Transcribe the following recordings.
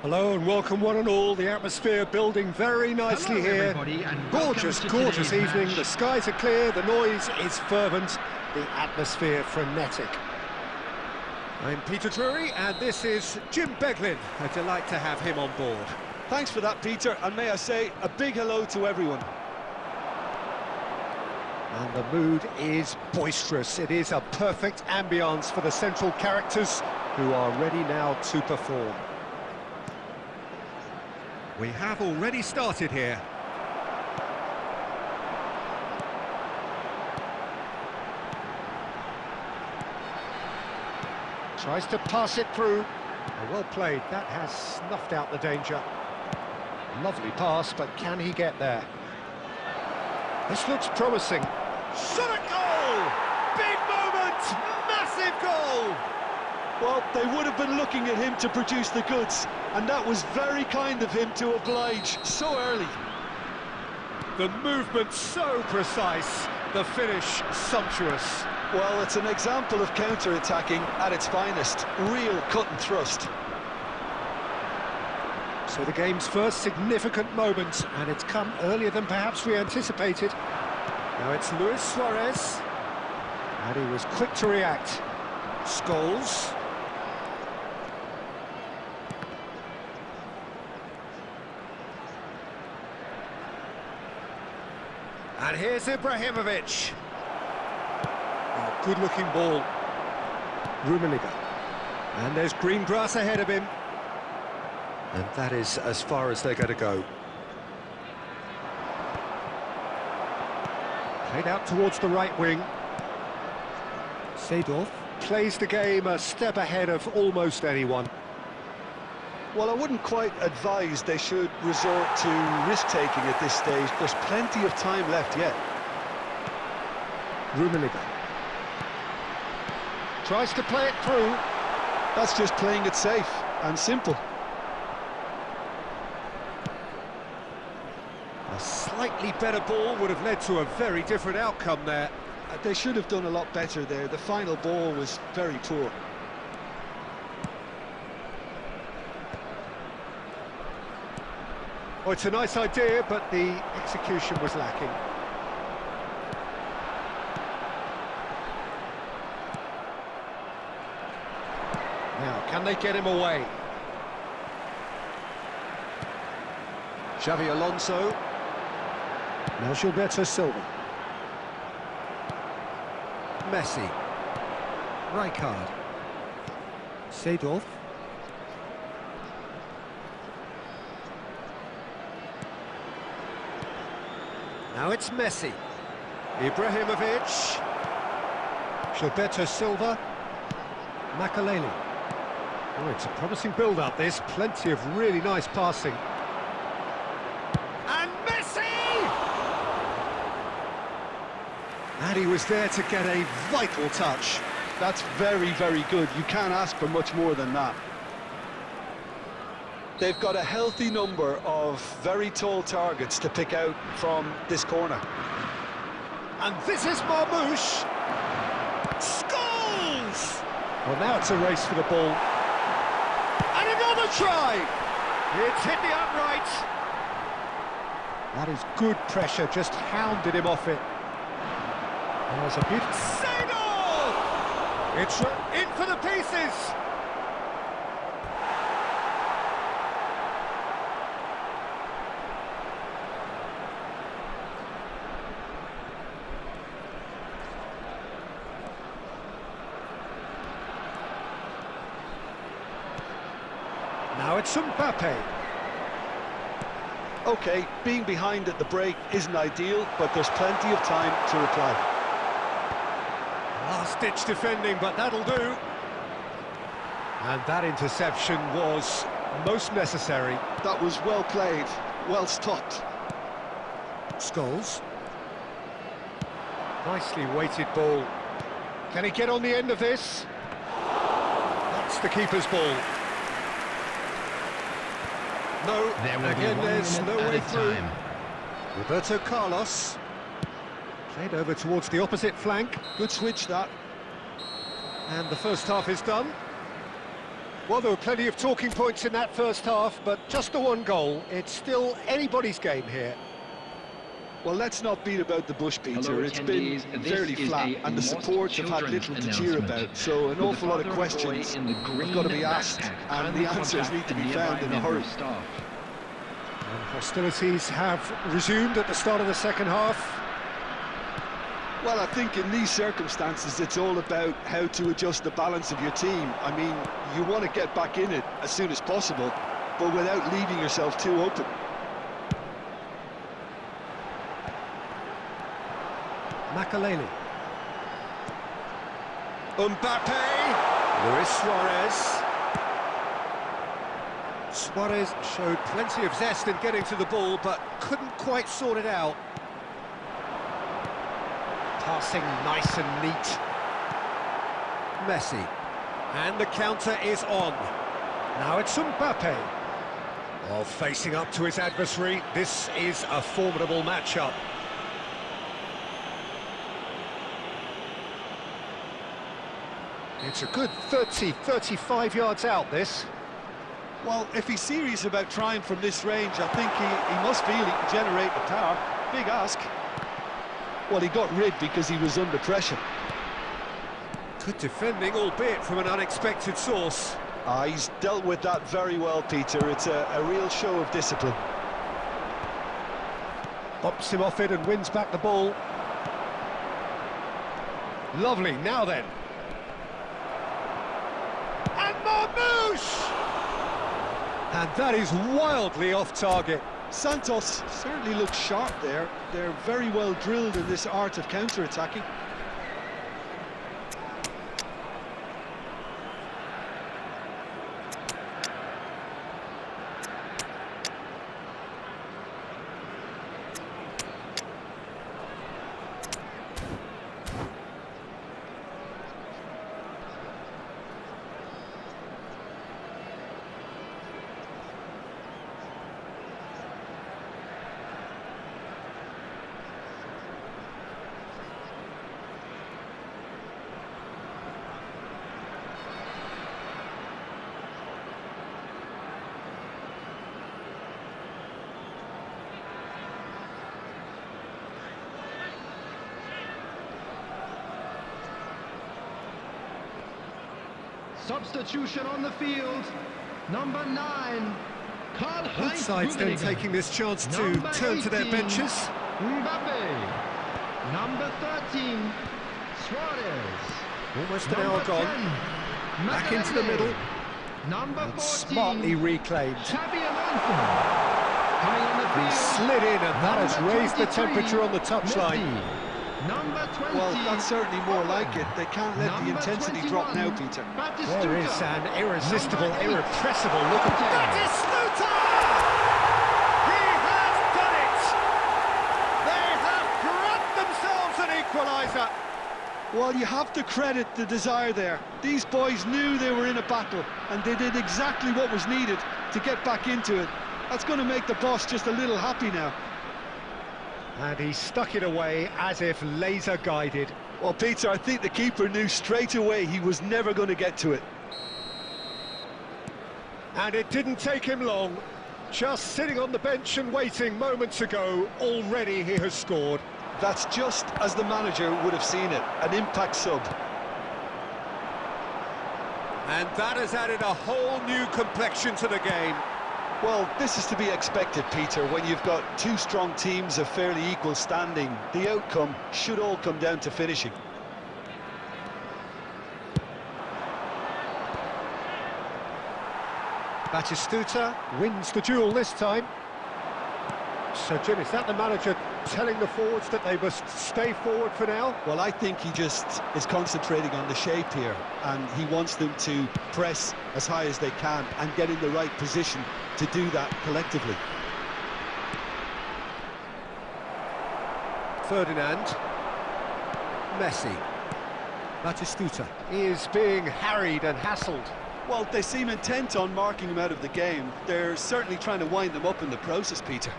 Hello and welcome one and all. The atmosphere building very nicely here. Gorgeous evening. The skies are clear, the noise is fervent, the atmosphere frenetic. I'm Peter Drury and this is Jim Beglin. A delight to have him on board. Thanks for that, Peter, and may I say a big hello to everyone. And the mood is boisterous. It is a perfect ambience for the central characters who are ready now to perform. We have already started here. Tries to pass it through. Oh, well played. That has snuffed out the danger. Lovely pass, but can he get there? This looks promising. Shot at goal! Big moment! Massive goal! Well, they would have been looking at him to produce the goods, and that was very kind of him to oblige so early. The movement so precise, the finish sumptuous. Well, it's an example of counter-attacking at its finest. Real cut and thrust. So the game's first significant moment, and it's come earlier than perhaps we anticipated. Now it's Luis Suarez, and he was quick to react. Scholes. And here's Ibrahimovic. Oh, good-looking ball. Rummenigge. And there's green grass ahead of him. And that is as far as they're going to go. Played out towards the right wing. Seedorf plays the game a step ahead of almost anyone. Well, I wouldn't quite advise they should resort to risk-taking at this stage. There's plenty of time left yet. Rummenigge tries to play it through. That's just playing it safe and simple. A slightly better ball would have led to a very different outcome there. They should have done a lot better there. The final ball was very poor. Oh, it's a nice idea, but the execution was lacking. Now, can they get him away? Xavi Alonso. Now Gilberto Silva. Messi. Rijkaard. Seedorf. Now it's Messi. Ibrahimovic. Gilberto Silva. Makaleli. Oh, it's a promising build-up, this. Plenty of really nice passing. And Messi! And he was there to get a vital touch. That's very, very good. You can't ask for much more than that. They've got a healthy number of very tall targets to pick out from this corner. And this is Marmoush. Scholes! Well, now it's a race for the ball. And another try! It's hit the upright. That is good pressure, just hounded him off it. And there's a beautiful... Seedorf! It's in for the pieces! Now it's Mbappe. OK, being behind at the break isn't ideal, but there's plenty of time to reply. Last-ditch defending, but that'll do. And that interception was most necessary. That was well played, well stopped. Scholes. Nicely weighted ball. Can he get on the end of this? That's the keeper's ball. No, again there's no way through. Roberto Carlos. Played over towards the opposite flank. Good switch that. And the first half is done. Well, there were plenty of talking points in that first half, but just the one goal. It's still anybody's game here. Well, let's not beat about the bush, Peter. Hello, it's been fairly flat, and the support have had little to cheer about. So an awful lot of questions have got to be asked, and the answers need to be found in a hurry. And hostilities have resumed at the start of the second half. Well, I think in these circumstances, it's all about how to adjust the balance of your team. I mean, you want to get back in it as soon as possible, but without leaving yourself too open. Makaleli. Mbappe. Luis Suarez. Suarez showed plenty of zest in getting to the ball, but couldn't quite sort it out. Passing nice and neat. Messi. And the counter is on. Now it's Mbappe. While facing up to his adversary, this is a formidable matchup. It's a good 30-35 yards out, this. Well, if he's serious about trying from this range, I think he must feel he can generate the power. Big ask. Well, he got rid because he was under pressure. Good defending, albeit from an unexpected source. He's dealt with that very well, Peter. It's a real show of discipline. Bops him off it and wins back the ball. Lovely, now then. And Marmouche! And that is wildly off target. Santos certainly looks sharp there. They're very well drilled in this art of counter-attacking. Substitution on the field, number 9, Both sides then taking this chance to turn to their benches. Mbappe, number 13, Suarez, Almost an hour gone. Back into the middle. Number 14, smartly reclaimed. Xabi Alonso. Coming on the He field, slid in, and that has raised the temperature on the touchline. Number 20. Well, that's certainly more like it. They can't let the intensity drop now, Peter. There is an irresistible, irrepressible look at Batistuta! He has done it! They have grabbed themselves an equaliser. Well, you have to credit the desire there. These boys knew they were in a battle, and they did exactly what was needed to get back into it. That's going to make the boss just a little happy now. And he stuck it away as if laser-guided. Well, Peter, I think the keeper knew straight away he was never going to get to it. And it didn't take him long. Just sitting on the bench and waiting moments ago, already he has scored. That's just as the manager would have seen it, an impact sub. And that has added a whole new complexion to the game. Well, this is to be expected, Peter, when you've got two strong teams of fairly equal standing. The outcome should all come down to finishing. Batistuta wins the duel this time. So, Jim, is that the manager telling the forwards that they must stay forward for now? Well, I think he just is concentrating on the shape here, and he wants them to press as high as they can and get in the right position to do that collectively. Ferdinand. Messi. Batistuta is being harried and hassled. Well, they seem intent on marking him out of the game. They're certainly trying to wind them up in the process, Peter.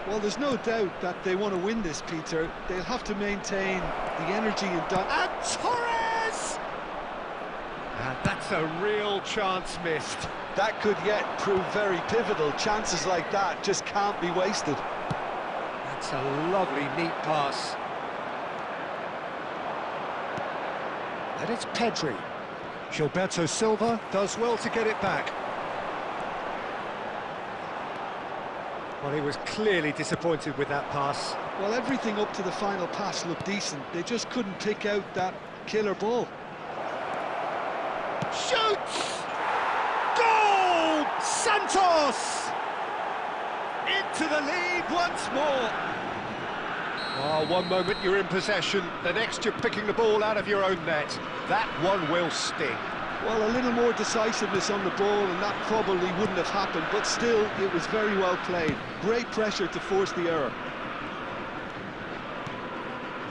Well, there's no doubt that they want to win this, Peter. They'll have to maintain the energy and... And Torres! And that's a real chance missed. That could yet prove very pivotal. Chances like that just can't be wasted. That's a lovely, neat pass. And it's Pedri. Gilberto Silva does well to get it back. Well, he was clearly disappointed with that pass. Well, everything up to the final pass looked decent. They just couldn't pick out that killer ball. Shoots! Goal! Santos! Into the lead once more. Oh, one moment you're in possession, the next you're picking the ball out of your own net. That one will sting. Well, a little more decisiveness on the ball and that probably wouldn't have happened, but still, it was very well played. Great pressure to force the error.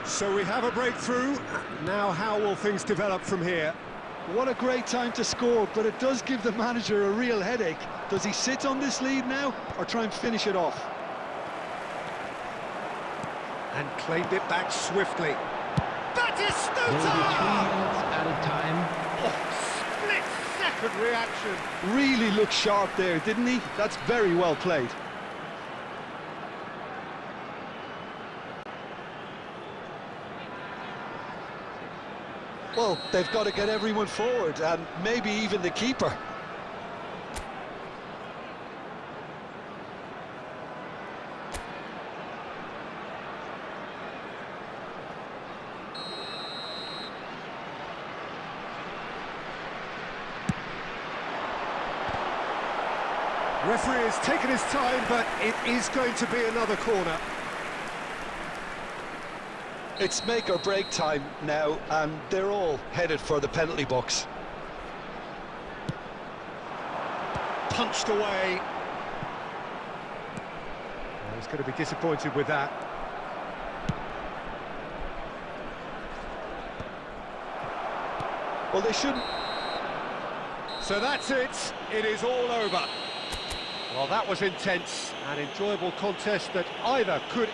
So we have a breakthrough. Now how will things develop from here? What a great time to score, but it does give the manager a real headache. Does he sit on this lead now, or try and finish it off? And claimed it back swiftly. That is There will be 3 Stuta! minutes out of time. Split-second reaction. Really looked sharp there, didn't he? That's very well played. Well, they've got to get everyone forward, and maybe even the keeper. Referee has taken his time, but it is going to be another corner. It's make or break time now, and they're all headed for the penalty box. Punched away. Oh, he's going to be disappointed with that. Well, they shouldn't... So that's it. It is all over. Well, that was intense, an enjoyable contest that either could